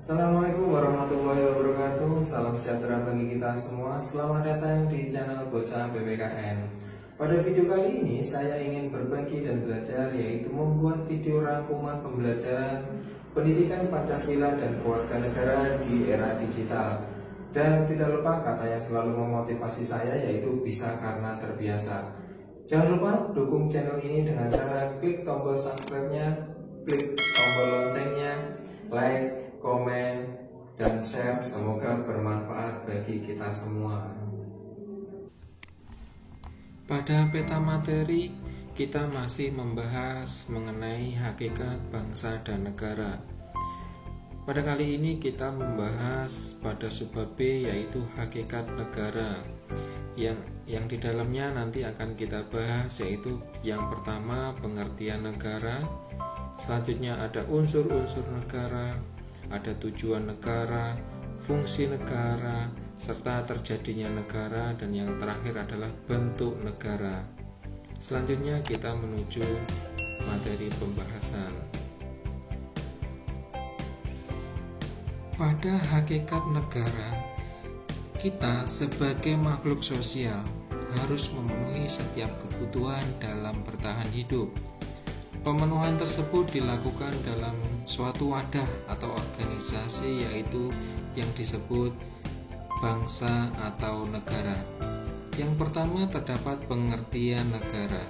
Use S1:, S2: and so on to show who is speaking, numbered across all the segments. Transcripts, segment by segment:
S1: Assalamualaikum warahmatullahi wabarakatuh. Salam sejahtera bagi kita semua. Selamat datang di channel Bocah BPKN. Pada video kali ini saya ingin berbagi dan belajar, yaitu membuat video rangkuman pembelajaran pendidikan Pancasila dan keluarga negara di era digital. Dan tidak lupa kata yang selalu memotivasi saya, yaitu bisa karena terbiasa. Jangan lupa dukung channel ini dengan cara klik tombol subscribe-nya, klik tombol loncengnya, like, komen, dan share. Semoga bermanfaat bagi kita semua. Pada peta materi, kita masih membahas mengenai hakikat bangsa dan negara. Pada kali ini kita membahas pada subbab B, yaitu hakikat negara. Yang di dalamnya nanti akan kita bahas, yaitu yang pertama pengertian negara, selanjutnya ada unsur-unsur negara, ada tujuan negara, fungsi negara, serta terjadinya negara, dan yang terakhir adalah bentuk negara. Selanjutnya kita menuju materi pembahasan. Pada hakikat negara, kita sebagai makhluk sosial harus memenuhi setiap kebutuhan dalam bertahan hidup. Pemenuhan tersebut dilakukan dalam suatu wadah atau organisasi, yaitu yang disebut bangsa atau negara. Yang pertama terdapat pengertian negara.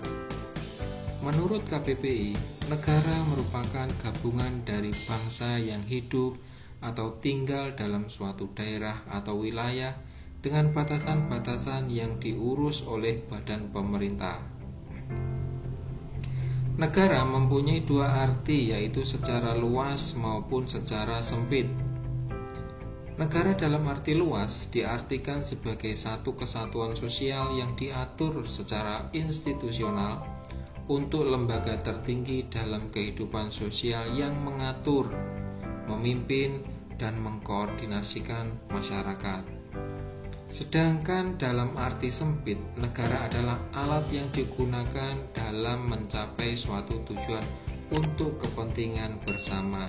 S1: Menurut KBBI, negara merupakan gabungan dari bangsa yang hidup atau tinggal dalam suatu daerah atau wilayah dengan batasan-batasan yang diurus oleh badan pemerintah. Negara mempunyai dua arti, yaitu secara luas maupun secara sempit. Negara dalam arti luas diartikan sebagai satu kesatuan sosial yang diatur secara institusional untuk lembaga tertinggi dalam kehidupan sosial yang mengatur, memimpin, dan mengkoordinasikan masyarakat. Sedangkan dalam arti sempit, negara adalah alat yang digunakan dalam mencapai suatu tujuan untuk kepentingan bersama.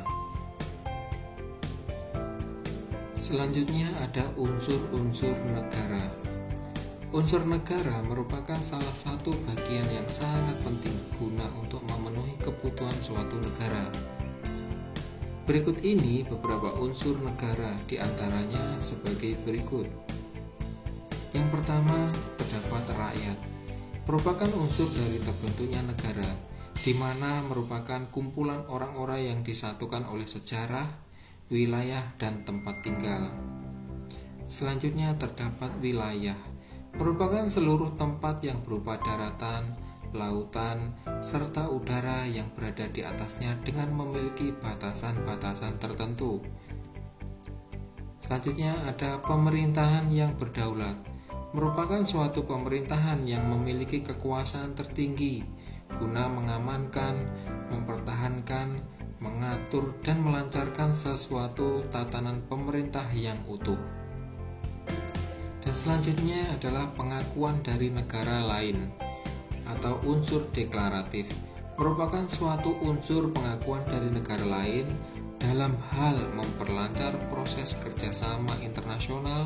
S1: Selanjutnya ada unsur-unsur negara. Unsur negara merupakan salah satu bagian yang sangat penting guna untuk memenuhi kebutuhan suatu negara. Berikut ini beberapa unsur negara, diantaranya sebagai berikut. Yang pertama, terdapat rakyat, merupakan unsur dari terbentuknya negara, di mana merupakan kumpulan orang-orang yang disatukan oleh sejarah, wilayah, dan tempat tinggal. Selanjutnya terdapat wilayah, merupakan seluruh tempat yang berupa daratan, lautan, serta udara yang berada di atasnya dengan memiliki batasan-batasan tertentu. Selanjutnya ada pemerintahan yang berdaulat, merupakan suatu pemerintahan yang memiliki kekuasaan tertinggi guna mengamankan, mempertahankan, mengatur, dan melancarkan sesuatu tatanan pemerintah yang utuh. Dan selanjutnya adalah pengakuan dari negara lain atau unsur deklaratif, merupakan suatu unsur pengakuan dari negara lain dalam hal memperlancar proses kerjasama internasional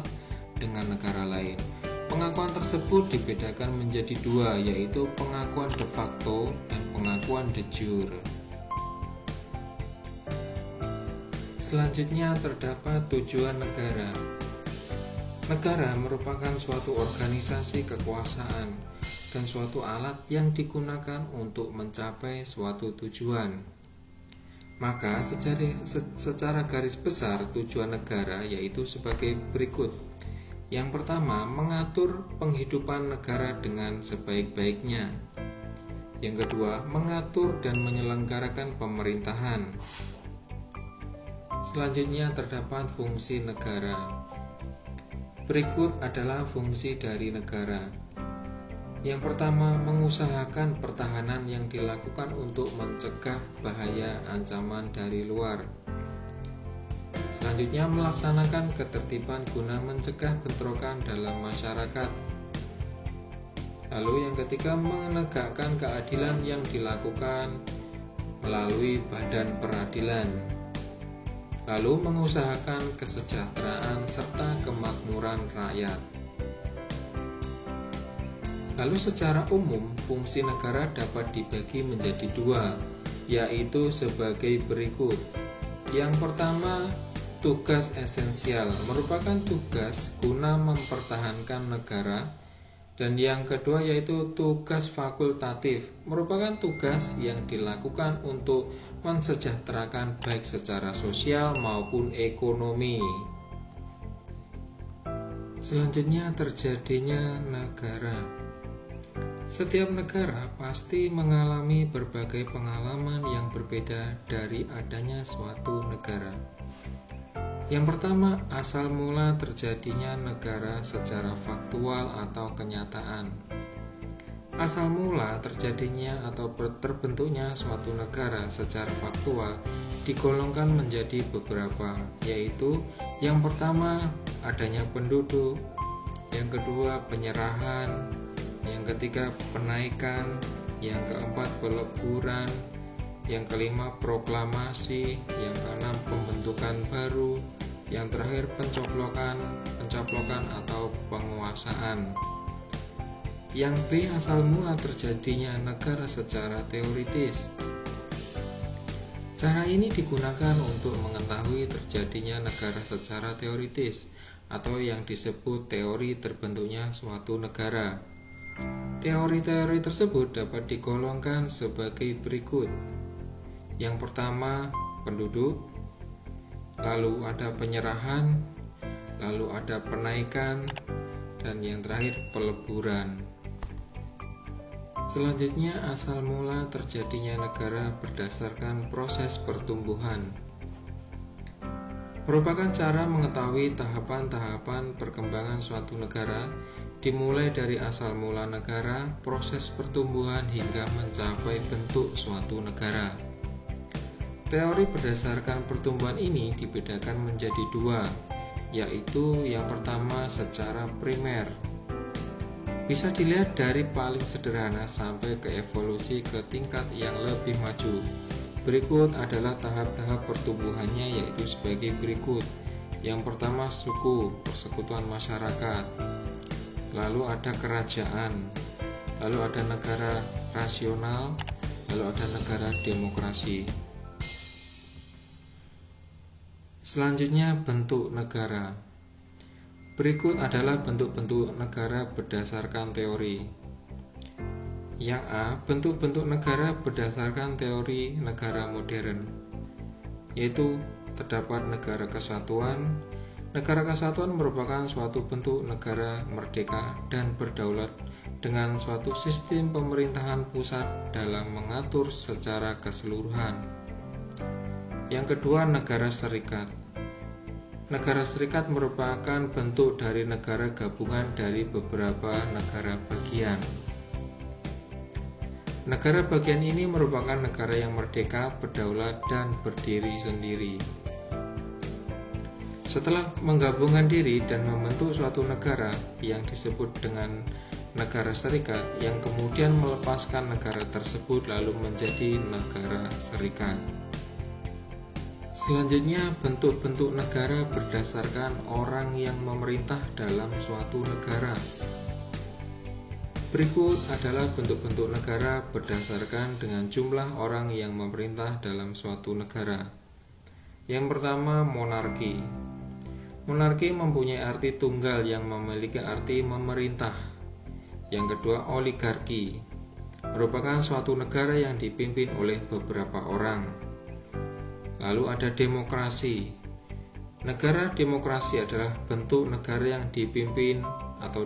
S1: dengan negara lain. Pengakuan tersebut dibedakan menjadi dua, yaitu pengakuan de facto dan pengakuan de jure. Selanjutnya terdapat tujuan negara. Negara merupakan suatu organisasi kekuasaan dan suatu alat yang digunakan untuk mencapai suatu tujuan. Maka secara garis besar tujuan negara yaitu sebagai berikut. Yang pertama, mengatur penghidupan negara dengan sebaik-baiknya. Yang kedua, mengatur dan menyelenggarakan pemerintahan. Selanjutnya terdapat fungsi negara. Berikut adalah fungsi dari negara. Yang pertama, mengusahakan pertahanan yang dilakukan untuk mencegah bahaya ancaman dari luar. Selanjutnya, melaksanakan ketertiban guna mencegah bentrokan dalam masyarakat. Lalu yang ketiga, menegakkan keadilan yang dilakukan melalui badan peradilan. lalu mengusahakan kesejahteraan serta kemakmuran rakyat. Lalu secara umum, fungsi negara dapat dibagi menjadi dua, yaitu sebagai berikut. Yang pertama, tugas esensial merupakan tugas guna mempertahankan negara, dan yang kedua yaitu tugas fakultatif merupakan tugas yang dilakukan untuk mensejahterakan baik secara sosial maupun ekonomi. Selanjutnya, terjadinya negara. Setiap negara pasti mengalami berbagai pengalaman yang berbeda dari adanya suatu negara. Yang pertama, asal mula terjadinya negara secara faktual atau kenyataan. Asal mula terjadinya atau terbentuknya suatu negara secara faktual digolongkan menjadi beberapa, yaitu yang pertama adanya penduduk, yang kedua penyerahan, yang ketiga penaikan, yang keempat peleburan, yang kelima proklamasi, yang keenam pembentukan baru, yang terakhir pencoplokan atau penguasaan. Yang B, asal mula terjadinya negara secara teoritis. Cara ini digunakan untuk mengetahui terjadinya negara secara teoritis atau yang disebut teori terbentuknya suatu negara. Teori-teori tersebut dapat digolongkan sebagai berikut. Yang pertama, penduduk, lalu ada penyerahan, lalu ada penaikan, dan yang terakhir peleburan. Selanjutnya, asal mula terjadinya negara berdasarkan proses pertumbuhan. Merupakan cara mengetahui tahapan-tahapan perkembangan suatu negara, dimulai dari asal mula negara, proses pertumbuhan hingga mencapai bentuk suatu negara. Teori berdasarkan pertumbuhan ini dibedakan menjadi dua, yaitu yang pertama secara primer. Bisa dilihat dari paling sederhana sampai ke evolusi ke tingkat yang lebih maju. Berikut adalah tahap-tahap pertumbuhannya, yaitu sebagai berikut. Yang pertama suku, persekutuan masyarakat, lalu ada kerajaan, lalu ada negara rasional, lalu ada negara demokrasi. Selanjutnya bentuk negara. Berikut adalah bentuk-bentuk negara berdasarkan teori. Yang A, bentuk-bentuk negara berdasarkan teori negara modern, yaitu terdapat negara kesatuan. Negara kesatuan merupakan suatu bentuk negara merdeka dan berdaulat dengan suatu sistem pemerintahan pusat dalam mengatur secara keseluruhan. Yang kedua, negara serikat. Negara serikat merupakan bentuk dari negara gabungan dari beberapa negara bagian. Negara bagian ini merupakan negara yang merdeka, berdaulat, dan berdiri sendiri. Setelah menggabungkan diri dan membentuk suatu negara yang disebut dengan negara serikat, yang kemudian melepaskan negara tersebut lalu menjadi negara serikat. Selanjutnya, bentuk-bentuk negara berdasarkan orang yang memerintah dalam suatu negara. Berikut adalah bentuk-bentuk negara berdasarkan dengan jumlah orang yang memerintah dalam suatu negara. Yang pertama, monarki. Monarki mempunyai arti tunggal yang memiliki arti memerintah. Yang kedua, oligarki. Merupakan suatu negara yang dipimpin oleh beberapa orang. Lalu ada demokrasi. Negara demokrasi adalah bentuk negara yang dipimpin atau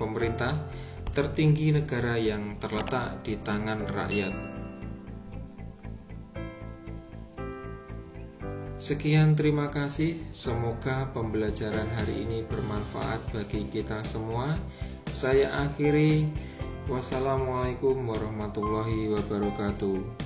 S1: pemerintah tertinggi negara yang terletak di tangan rakyat. Sekian, terima kasih. Semoga pembelajaran hari ini bermanfaat bagi kita semua. Saya akhiri. Wassalamualaikum warahmatullahi wabarakatuh.